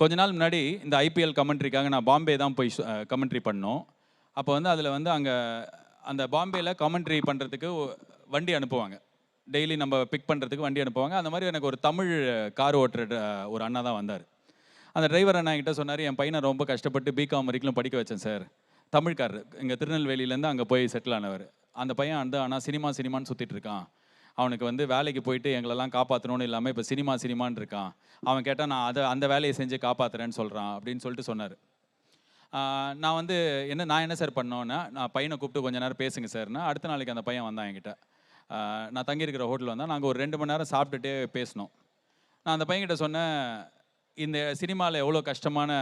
கொஞ்ச நாள் முன்னாடி இந்த ஐபிஎல் கமெண்ட்ரிக்காக நான் பாம்பே தான் போய் கமெண்ட்ரி பண்ணோம். அப்போ வந்து அதில் வந்து அங்கே அந்த பாம்பேயில் கமெண்ட்ரி பண்ணுறதுக்கு வண்டி அனுப்புவாங்க. டெய்லி நம்ம பிக் பண்ணுறதுக்கு வண்டி அனுப்புவாங்க. அந்த மாதிரி எனக்கு ஒரு தமிழ் கார் ஓட்டுற ஒரு அண்ணா தான் வந்தார். அந்த டிரைவர் அண்ணா கிட்ட சொன்னார், என் பையனை ரொம்ப கஷ்டப்பட்டு பிகாம் வரைக்கும் படிக்க வச்சேன் சார். தமிழ்காரர், இங்கே திருநெல்வேலியிலேருந்து அங்கே போய் செட்டில் ஆனவர். அந்த பையன் வந்து ஆனால் சினிமான்னு சுற்றிட்டு இருக்கான். அவனுக்கு வந்து வேலைக்கு போயிட்டு எங்களெல்லாம் காப்பாற்றணும்னு இல்லாமல் இப்போ சினிமான்னு இருக்கான். அவன் கேட்டால் நான் அந்த வேலையை செஞ்சு காப்பாற்றுறேன்னு சொல்கிறான் அப்படின்னு சொல்லிட்டு சொன்னார். நான் வந்து நான் என்ன சார் பண்ணோன்னா, நான் பையனை கூப்பிட்டு கொஞ்ச நேரம் பேசுங்க சார்னா, அடுத்த நாளைக்கு அந்த பையன் வந்தான் என்கிட்ட. நான் தங்கியிருக்கிற ஹோட்டல் வந்தால் நாங்கள் ஒரு 2 மணி நேரம் சாப்பிட்டுட்டே பேசினோம். நான் அந்த பையன்கிட்ட சொன்னேன், இந்த சினிமாவில் எவ்வளோ கஷ்டமான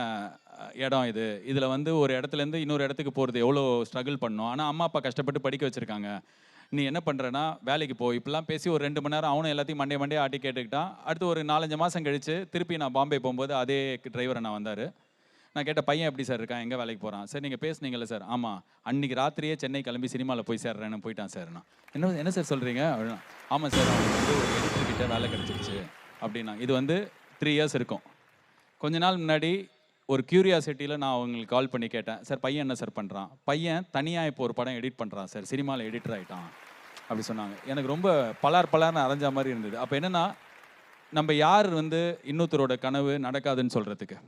இடம் இது. இதில் வந்து ஒரு இடத்துலேருந்து இன்னொரு இடத்துக்கு போகிறது எவ்வளோ ஸ்ட்ரகிள் பண்ணோம். ஆனால் அம்மா அப்பா கஷ்டப்பட்டு படிக்க வச்சுருக்காங்க. நீ என்ன பண்ணுறேன்னா வேலைக்கு போய் இப்படிலாம் பேசி ஒரு 2 மணி நேரம் அவனும் எல்லாத்தையும் மண்டே ஆட்டி கேட்டுக்கிட்டான். அடுத்து ஒரு 4-5 மாதம் கழித்து திருப்பி நான் பாம்பே போகும்போது அதே டிரைவர் நான் வந்தார். நான் கேட்ட பையன் எப்படி சார் இருக்கான், எங்கே வேலைக்கு போகிறான் சார்? நீங்கள் பேசுனீங்கல்ல சார். ஆமாம், அன்றைக்கி ராத்திரியே சென்னை கிளம்பி சினிமாவில் போய் சேர்றேன்னு போயிட்டான் சார். நான் என்ன சார் சொல்கிறீங்க அப்படின்னா, ஆமாம் சார், அவனுக்கு வந்து ஒரு எடிட்டர்கிட்ட வேலை கிடச்சிருச்சு அப்படின்னா. இது வந்து 3 இயர்ஸ் இருக்கும். கொஞ்ச நாள் முன்னாடி ஒரு க்யூரியாசிட்டியில் நான் அவங்களுக்கு கால் பண்ணி கேட்டேன், சார் பையன் என்ன சார் பண்ணுறான்? பையன் தனியாக இப்போ ஒரு படம் எடிட் பண்ணுறான் சார், சினிமாவில் எடிட்டர் ஆகிட்டான் அப்படி சொன்னாங்க. எனக்கு ரொம்ப பலார்னு அரைஞ்ச மாதிரி இருந்தது. அப்போ என்னென்னா, நம்ம யார் வந்து இன்னொருத்தரோட கனவு நடக்காதுன்னு சொல்கிறதுக்கு?